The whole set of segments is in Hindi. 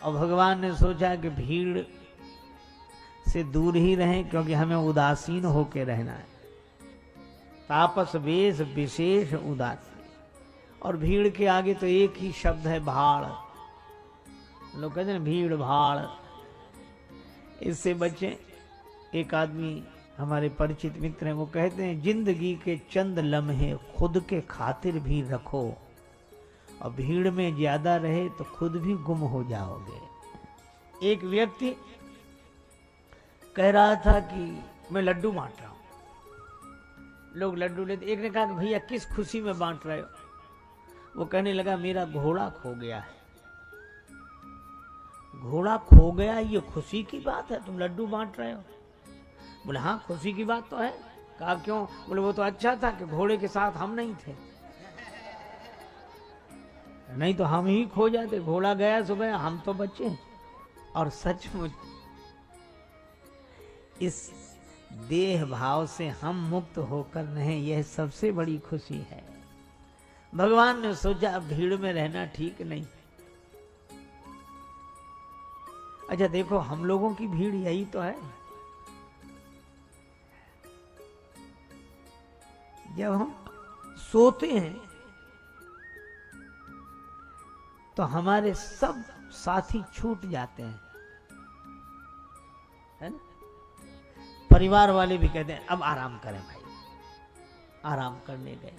और भगवान ने सोचा कि भीड़ से दूर ही रहें, क्योंकि हमें उदासीन होकर रहना है। तापस वेश विशेष उदासीन। और भीड़ के आगे तो एक ही शब्द है, भाड़। लोग कहते हैं भीड़ भाड़, इससे बचें। एक आदमी हमारे परिचित मित्र हैं, वो कहते हैं जिंदगी के चंद लम्हे खुद के खातिर भी रखो, और भीड़ में ज्यादा रहे तो खुद भी गुम हो जाओगे। एक व्यक्ति कह रहा था कि मैं लड्डू बांट रहा हूं। लोग लड्डू लेते। एक ने कहा कि भैया किस खुशी में बांट रहे हो? वो कहने लगा मेरा घोड़ा खो गया है। घोड़ा खो गया, ये खुशी की बात है, तुम लड्डू बांट रहे हो? बोले हाँ खुशी की बात तो है। कहा क्यों? बोले वो तो अच्छा था कि घोड़े के साथ हम नहीं थे, नहीं तो हम ही खो जाते। घोड़ा गया सो गया, हम तो बचे। और सचमुच इस देह भाव से हम मुक्त होकर रहें, यह सबसे बड़ी खुशी है। भगवान ने सोचा भीड़ में रहना ठीक नहीं। अच्छा देखो, हम लोगों की भीड़ यही तो है। जब हम सोते हैं तो हमारे सब साथी छूट जाते हैं, है ना? परिवार वाले भी कहते हैं अब आराम करें भाई। आराम करने गए,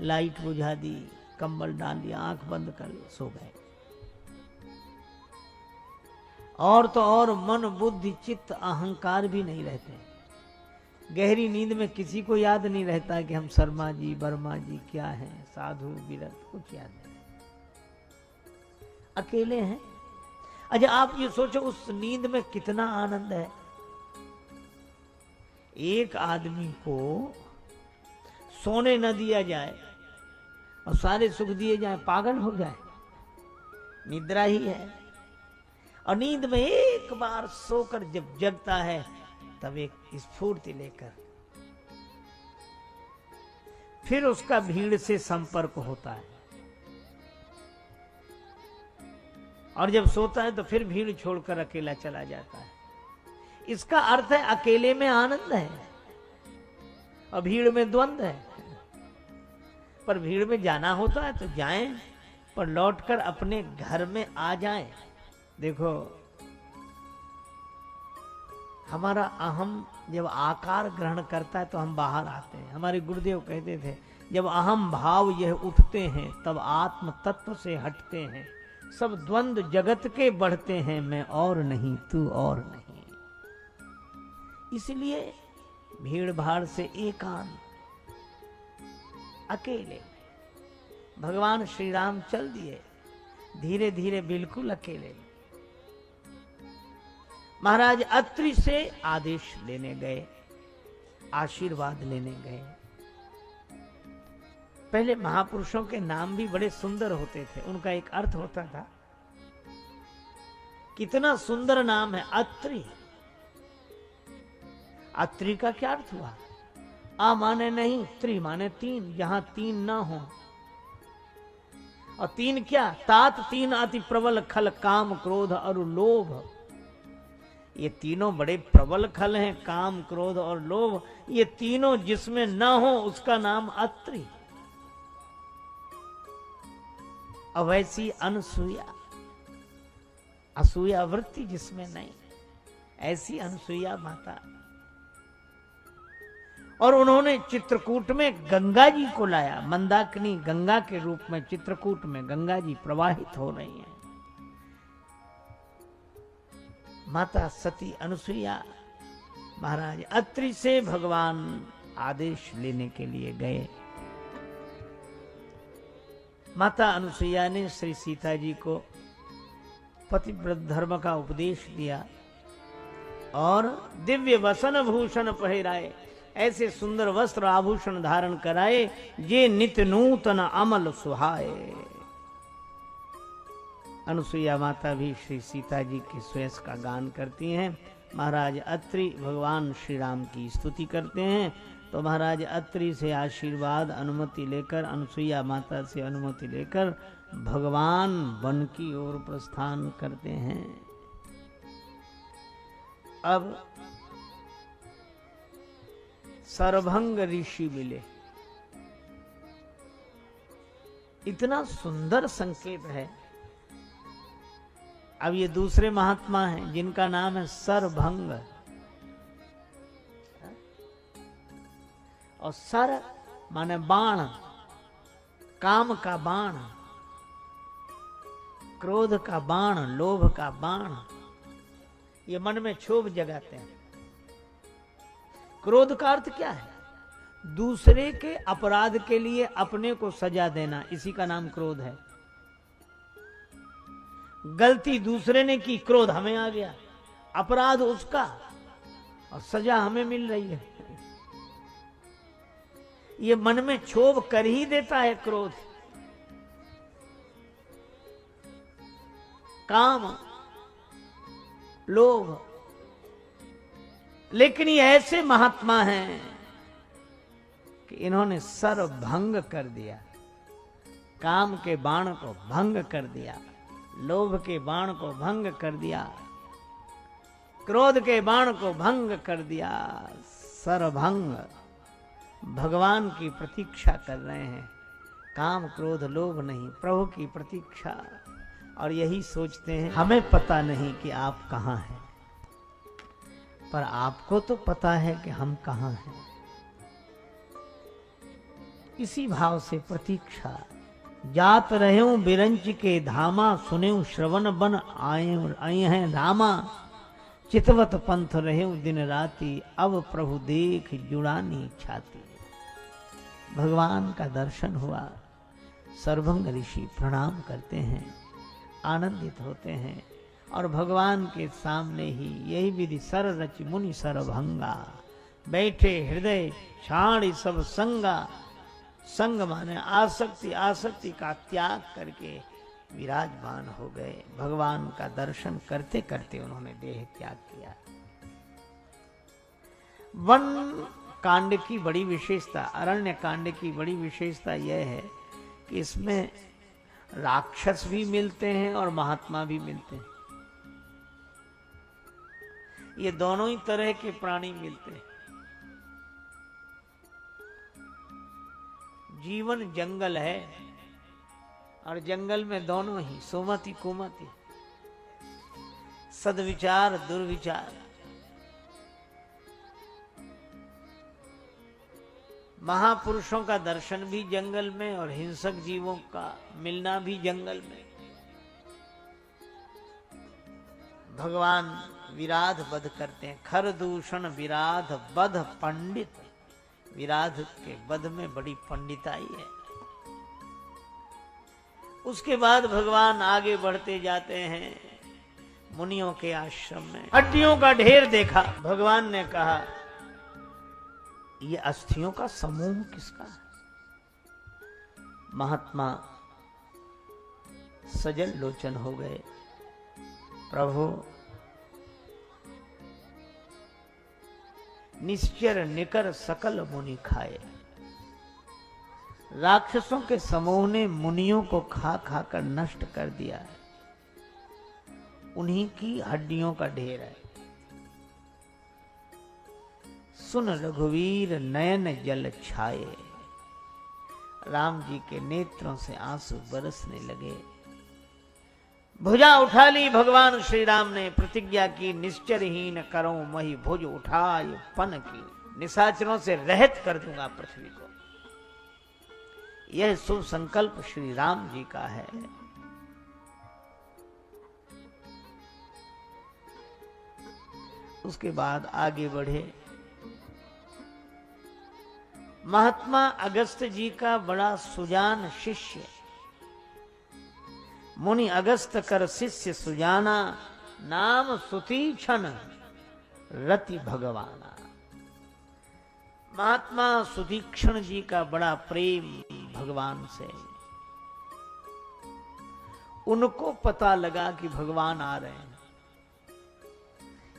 लाइट बुझा दी, कंबल डाल दिया, आंख बंद कर ली, सो गए। और तो और मन बुद्धि चित्त अहंकार भी नहीं रहते। गहरी नींद में किसी को याद नहीं रहता कि हम शर्मा जी वर्मा जी क्या हैं, साधु विरत, कुछ याद नहीं। अकेले हैं। अच्छा आप ये सोचो उस नींद में कितना आनंद है। एक आदमी को सोने न दिया जाए और सारे सुख दिए जाए, पागल हो जाए। निद्रा ही है। और नींद में एक बार सोकर जब जगता है तब एक स्फूर्ति लेकर फिर उसका भीड़ से संपर्क होता है, और जब सोता है तो फिर भीड़ छोड़कर अकेला चला जाता है। इसका अर्थ है अकेले में आनंद है और भीड़ में द्वंद्व है। पर भीड़ में जाना होता है तो जाएं, पर लौटकर अपने घर में आ जाएं। देखो हमारा अहम जब आकार ग्रहण करता है तो हम बाहर आते हैं। हमारे गुरुदेव कहते थे जब अहम भाव यह उठते हैं तब आत्म तत्व से हटते हैं, सब द्वंद्व जगत के बढ़ते हैं, मैं और नहीं तू और नहीं। इसलिए भीड़ भाड़ से एकांत अकेले भगवान श्री राम चल दिए, धीरे धीरे बिल्कुल अकेले। महाराज अत्रि से आदेश लेने गए, आशीर्वाद लेने गए। पहले महापुरुषों के नाम भी बड़े सुंदर होते थे, उनका एक अर्थ होता था। कितना सुंदर नाम है अत्रि। अत्रि का क्या अर्थ हुआ? आ माने नहीं, त्रि माने तीन, जहां तीन ना हो। और तीन क्या? तात तीन अति प्रबल खल, काम क्रोध और लोभ। ये तीनों बड़े प्रबल खल हैं, काम क्रोध और लोभ। ये तीनों जिसमें न हो उसका नाम अत्रि। अवैसी अनसुया, असूया वृत्ति जिसमें नहीं, ऐसी अनसुया माता। और उन्होंने चित्रकूट में गंगा जी को लाया। मंदाकिनी गंगा के रूप में चित्रकूट में गंगा जी प्रवाहित हो रही हैं। माता सती अनुसुईया महाराज अत्रि से भगवान आदेश लेने के लिए गए। माता अनुसुईया ने श्री सीता जी को पतिव्रत धर्म का उपदेश दिया और दिव्य वसन भूषण पहिराए, ऐसे सुंदर वस्त्र आभूषण धारण कराए जे नित्य नूतन अमल सुहाए। अनुसुईया माता भी श्री सीता जी के श्रेयस का गान करती हैं। महाराज अत्रि भगवान श्री राम की स्तुति करते हैं। तो महाराज अत्रि से आशीर्वाद अनुमति लेकर, अनसुईया माता से अनुमति लेकर भगवान वन की ओर प्रस्थान करते हैं। अब सरभंग ऋषि मिले। इतना सुंदर संकेत है। अब ये दूसरे महात्मा हैं जिनका नाम है सरभंग, और सर माने बाण, काम का बाण, क्रोध का बाण, लोभ का बाण, ये मन में क्षोभ जगाते हैं। क्रोध का अर्थ क्या है? दूसरे के अपराध के लिए अपने को सजा देना, इसी का नाम क्रोध है। गलती दूसरे ने की, क्रोध हमें आ गया, अपराध उसका और सजा हमें मिल रही है। ये मन में क्षोभ कर ही देता है क्रोध। काम, लोभ। लेकिन ये ऐसे महात्मा हैं कि इन्होंने सर भंग कर दिया, काम के बाण को भंग कर दिया, लोभ के बाण को भंग कर दिया, क्रोध के बाण को भंग कर दिया। सरभंग भगवान की प्रतीक्षा कर रहे हैं, काम क्रोध लोभ नहीं, प्रभु की प्रतीक्षा। और यही सोचते हैं हमें पता नहीं कि आप कहां हैं, पर आपको तो पता है कि हम कहां हैं। इसी भाव से प्रतीक्षा। जात रहे बिरंच के धामा, सुने श्रवण बन आए हैं रामा। चितवत पंथ रहे दिन राति, अब प्रभु देख जुड़ानी छाती। भगवान का दर्शन हुआ। सरभंग ऋषि प्रणाम करते हैं, आनंदित होते हैं, और भगवान के सामने ही यही विधि सर रच मुनि सरभंगा, बैठे हृदय छाड़ सब संगा। संग माने आसक्ति, आसक्ति का त्याग करके विराजमान हो गए। भगवान का दर्शन करते करते उन्होंने देह त्याग किया। वन कांड की बड़ी विशेषता, अरण्य कांड की बड़ी विशेषता यह है कि इसमें राक्षस भी मिलते हैं और महात्मा भी मिलते हैं। ये दोनों ही तरह के प्राणी मिलते हैं। जीवन जंगल है, और जंगल में दोनों ही सुमति कुमति, सद्विचार दुर्विचार। महापुरुषों का दर्शन भी जंगल में, और हिंसक जीवों का मिलना भी जंगल में। भगवान विराध वध करते हैं। खर दूषण विराध वध पंडित। विराध के वध में बड़ी पंडिताई है। उसके बाद भगवान आगे बढ़ते जाते हैं मुनियों के आश्रम में। हड्डियों का ढेर देखा। भगवान ने कहा, ये अस्थियों का समूह किसका है? महात्मा सजल लोचन हो गए। प्रभु, निश्चर निकर सकल मुनि खाए। राक्षसों के समूह ने मुनियों को खा खा कर नष्ट कर दिया है। उन्हीं की हड्डियों का ढेर है। सुन रघुवीर नयन जल छाए। राम जी के नेत्रों से आंसू बरसने लगे। भुजा उठा ली भगवान श्री राम ने। प्रतिज्ञा की, निश्चरहीन करो मही भुज उठाए पन की। निशाचरों से रहित कर दूंगा पृथ्वी को। यह शुभ संकल्प श्री राम जी का है। उसके बाद आगे बढ़े। महात्मा अगस्त जी का बड़ा सुजान शिष्य, मुनि अगस्त कर शिष्य सुजाना। नाम सुतीक्षण रति भगवाना। महात्मा सुतीक्षण जी का बड़ा प्रेम भगवान से। उनको पता लगा कि भगवान आ रहे हैं।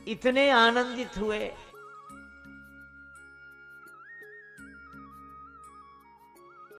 इतने आनंदित हुए